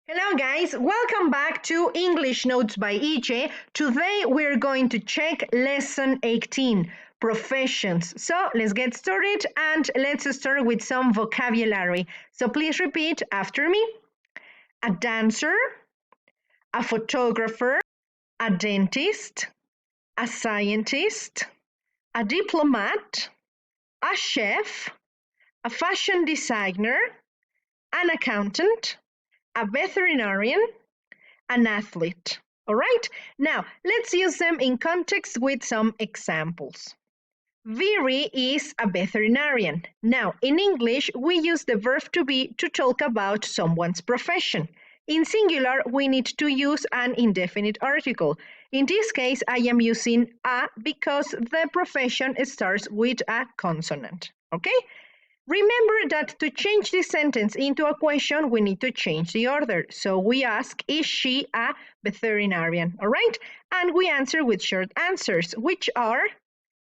Hello guys, welcome back to English Notes by EJ. Today we're going to check lesson 18, professions. So let's get started and let's start with some vocabulary. So please repeat after me. A dancer, a photographer, a dentist, a scientist, a diplomat, a chef, a fashion designer, an accountant, a veterinarian, an athlete. All right, now let's use them in context with some examples. Viri is a veterinarian. Now, in English, we use the verb to be to talk about someone's profession. In singular, we need to use an indefinite article. In this case, I am using a because the profession starts with a consonant. Okay? Remember that to change this sentence into a question, we need to change the order. So we ask, is she a veterinarian? All right? And we answer with short answers, which are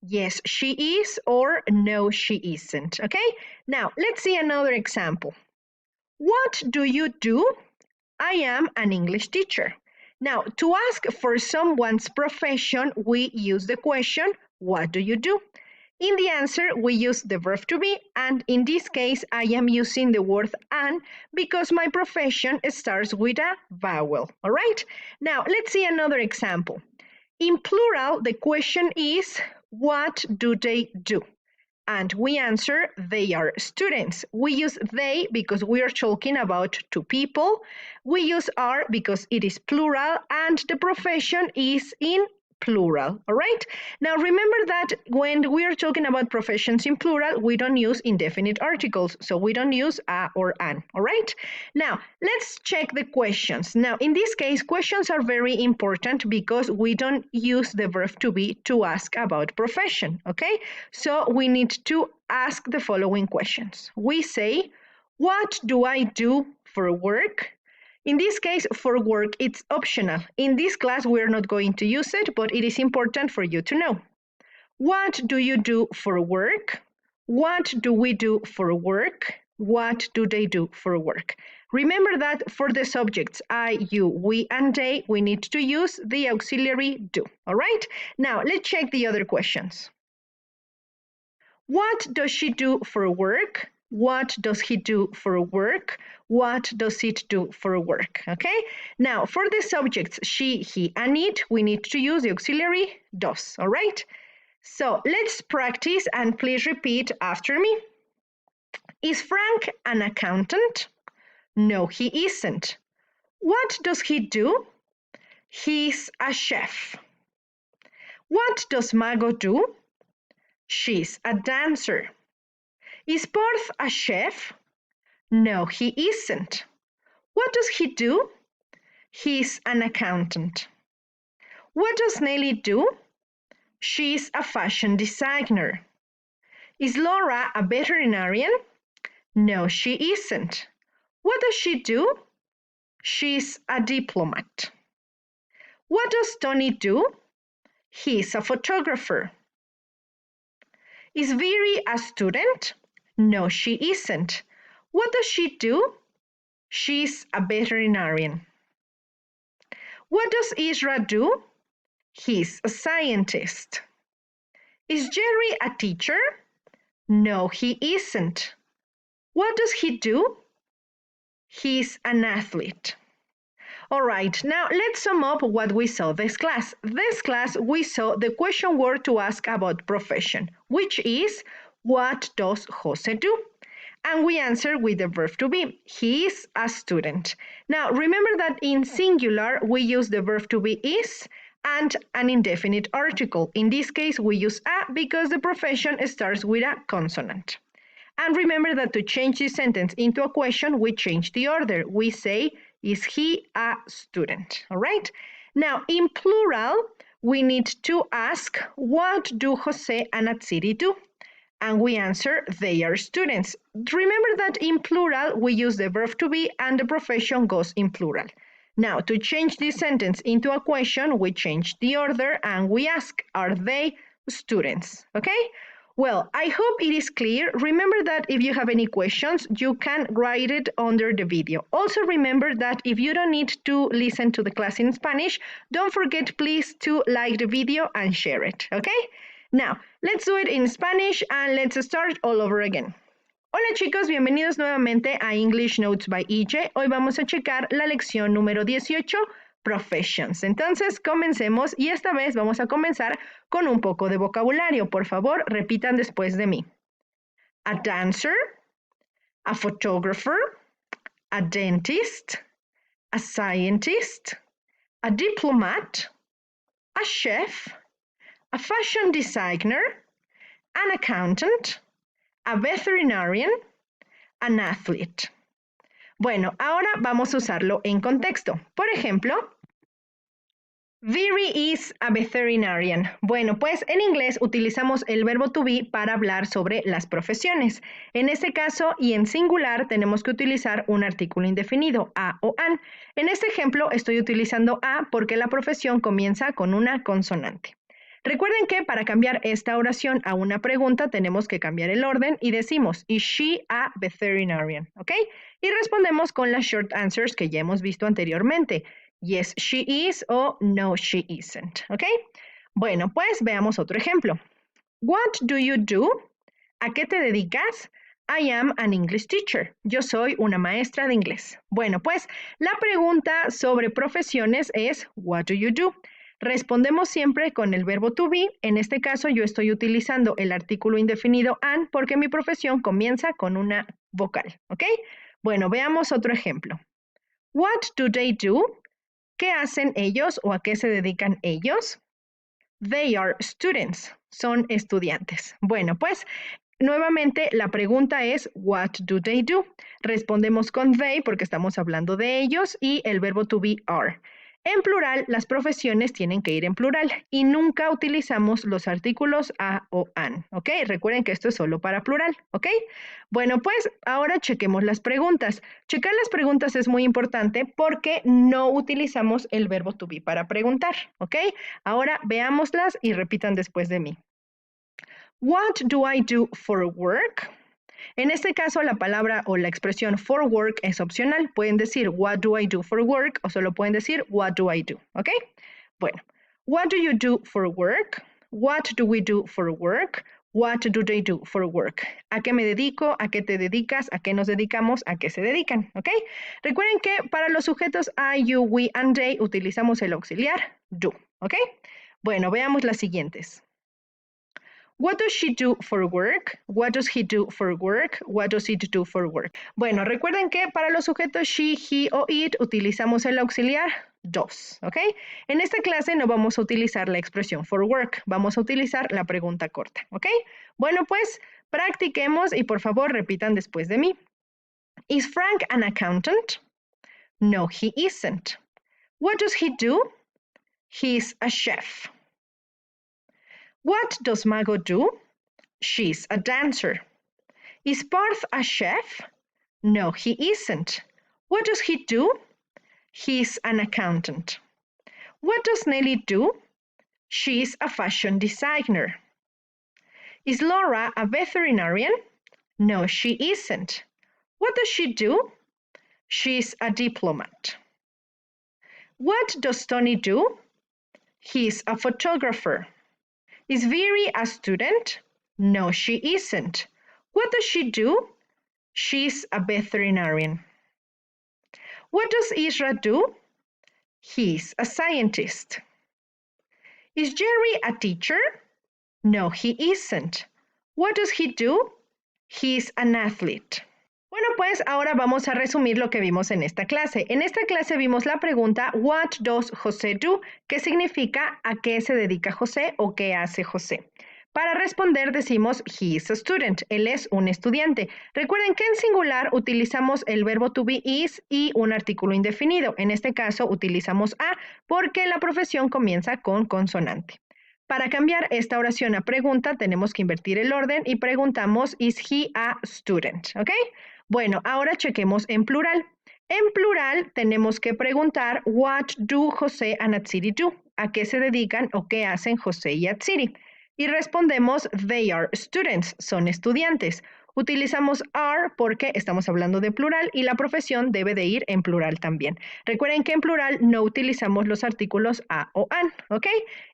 yes, she is, or no, she isn't. Okay? Now, let's see another example. What do you do? I am an English teacher. Now, to ask for someone's profession, we use the question, what do you do? In the answer, we use the verb to be, and in this case, I am using the word an because my profession starts with a vowel. All right? Now, let's see another example. In plural, the question is, what do they do? And we answer, they are students. We use they because we are talking about two people. We use are because it is plural, and the profession is in plural. All right? Now remember that when we are talking about professions in plural, we don't use indefinite articles. So we don't use a or an. All right? Now let's check the questions. Now in this case, questions are very important because we don't use the verb to be to ask about profession. Okay? So we need to ask the following questions. We say, what do I do for work? In this case, for work, it's optional. In this class, we're not going to use it, but it is important for you to know. What do you do for work? What do we do for work? What do they do for work? Remember that for the subjects I, you, we, and they, we need to use the auxiliary do. All right? Now, let's check the other questions. What does she do for work? What does he do for work? What does it do for work? Okay? Now, for the subjects she, he, and it, we need to use the auxiliary does. All right? So let's practice and please repeat after me. Is Frank an accountant? No, he isn't. What does he do? He's a chef. What does Mago do? She's a dancer. Is Porth a chef? No, he isn't. What does he do? He's an accountant. What does Nelly do? She's a fashion designer. Is Laura a veterinarian? No, she isn't. What does she do? She's a diplomat. What does Tony do? He's a photographer. Is Viri a student? No, she isn't. What does she do? She's a veterinarian. What does Isra do? He's a scientist. Is Jerry a teacher? No, he isn't. What does he do? He's an athlete. All right, now let's sum up what we saw this class. This class, we saw the question word to ask about profession, which is, what does Jose do? And we answer with the verb to be. He is a student. Now, remember that in singular, we use the verb to be is and an indefinite article. In this case, we use a because the profession starts with a consonant. And remember that to change this sentence into a question, we change the order. We say, is he a student? All right? Now, in plural, we need to ask, what do Jose and Atsiri do? And we answer, they are students. Remember that in plural, we use the verb to be and the profession goes in plural. Now, to change this sentence into a question, we change the order and we ask, are they students? Okay? Well, I hope it is clear. Remember that if you have any questions, you can write it under the video. Also remember that if you don't need to listen to the class in Spanish, don't forget please to like the video and share it, okay? Now, let's do it in Spanish and let's start all over again. Hola chicos, bienvenidos nuevamente a English Notes by EJ. Hoy vamos a checar la lección número 18, Professions. Entonces, comencemos y esta vez vamos a comenzar con un poco de vocabulario. Por favor, repitan después de mí. A dancer, a photographer, a dentist, a scientist, a diplomat, a chef, a fashion designer, an accountant, a veterinarian, an athlete. Bueno, ahora vamos a usarlo en contexto. Por ejemplo, Viri is a veterinarian. Bueno, pues en inglés utilizamos el verbo to be para hablar sobre las profesiones. En este caso y en singular tenemos que utilizar un artículo indefinido, a o an. En este ejemplo estoy utilizando a porque la profesión comienza con una consonante. Recuerden que para cambiar esta oración a una pregunta tenemos que cambiar el orden y decimos, ¿is she a veterinarian? ¿Ok? Y respondemos con las short answers que ya hemos visto anteriormente. Yes, she is o no, she isn't. ¿Ok? Bueno, pues veamos otro ejemplo. What do you do? ¿A qué te dedicas? I am an English teacher. Yo soy una maestra de inglés. Bueno, pues la pregunta sobre profesiones es, what do you do? Respondemos siempre con el verbo to be. En este caso yo estoy utilizando el artículo indefinido an porque mi profesión comienza con una vocal. ¿Ok? Bueno, veamos otro ejemplo. What do they do? ¿Qué hacen ellos o a qué se dedican ellos? They are students. Son estudiantes. Bueno, pues nuevamente la pregunta es what do they do? Respondemos con they porque estamos hablando de ellos y el verbo to be are. En plural, las profesiones tienen que ir en plural y nunca utilizamos los artículos a o an, ¿ok? Recuerden que esto es solo para plural, ¿ok? Bueno, pues ahora chequemos las preguntas. Checar las preguntas es muy importante porque no utilizamos el verbo to be para preguntar, ¿ok? Ahora veámoslas y repitan después de mí. What do I do for work? En este caso, la palabra o la expresión for work es opcional. Pueden decir what do I do for work o solo pueden decir what do I do, ¿ok? Bueno, what do you do for work? What do we do for work? What do they do for work? ¿A qué me dedico? ¿A qué te dedicas? ¿A qué nos dedicamos? ¿A qué se dedican? ¿Ok? Recuerden que para los sujetos I, you, we and they utilizamos el auxiliar do, ¿ok? Bueno, veamos las siguientes. What does she do for work? What does he do for work? What does it do for work? Bueno, recuerden que para los sujetos she, he o it utilizamos el auxiliar does, ¿ok? En esta clase no vamos a utilizar la expresión for work, vamos a utilizar la pregunta corta, ¿ok? Bueno, pues practiquemos y por favor repitan después de mí. Is Frank an accountant? No, he isn't. What does he do? He's a chef. What does Mago do? She's a dancer. Is Parth a chef? No, he isn't. What does he do? He's an accountant. What does Nelly do? She's a fashion designer. Is Laura a veterinarian? No, she isn't. What does she do? She's a diplomat. What does Tony do? He's a photographer. Is Viri a student? No, she isn't. What does she do? She's a veterinarian. What does Isra do? He's a scientist. Is Jerry a teacher? No, he isn't. What does he do? He's an athlete. Bueno, pues ahora vamos a resumir lo que vimos en esta clase. En esta clase vimos la pregunta What does José do? ¿Qué significa a qué se dedica José o qué hace José? Para responder decimos he is a student, él es un estudiante. Recuerden que en singular utilizamos el verbo to be is y un artículo indefinido. En este caso utilizamos a porque la profesión comienza con consonante. Para cambiar esta oración a pregunta tenemos que invertir el orden y preguntamos is he a student, ¿ok? Bueno, ahora chequemos en plural. En plural tenemos que preguntar what do José and Atsiri do? ¿A qué se dedican o qué hacen José y Atsiri? y respondemos they are students, son estudiantes. Utilizamos are porque estamos hablando de plural y la profesión debe de ir en plural también. Recuerden que en plural no utilizamos los artículos a o an, ¿ok?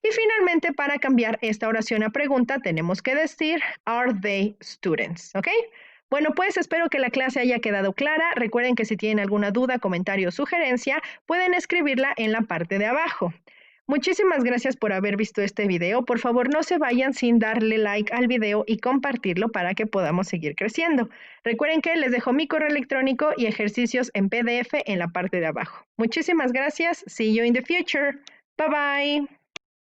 Y finalmente, para cambiar esta oración a pregunta, tenemos que decir are they students, ¿ok? Bueno, pues espero que la clase haya quedado clara. Recuerden que si tienen alguna duda, comentario o sugerencia, pueden escribirla en la parte de abajo. Muchísimas gracias por haber visto este video. Por favor, no se vayan sin darle like al video y compartirlo para que podamos seguir creciendo. Recuerden que les dejo mi correo electrónico y ejercicios en PDF en la parte de abajo. Muchísimas gracias. See you in the future. Bye bye.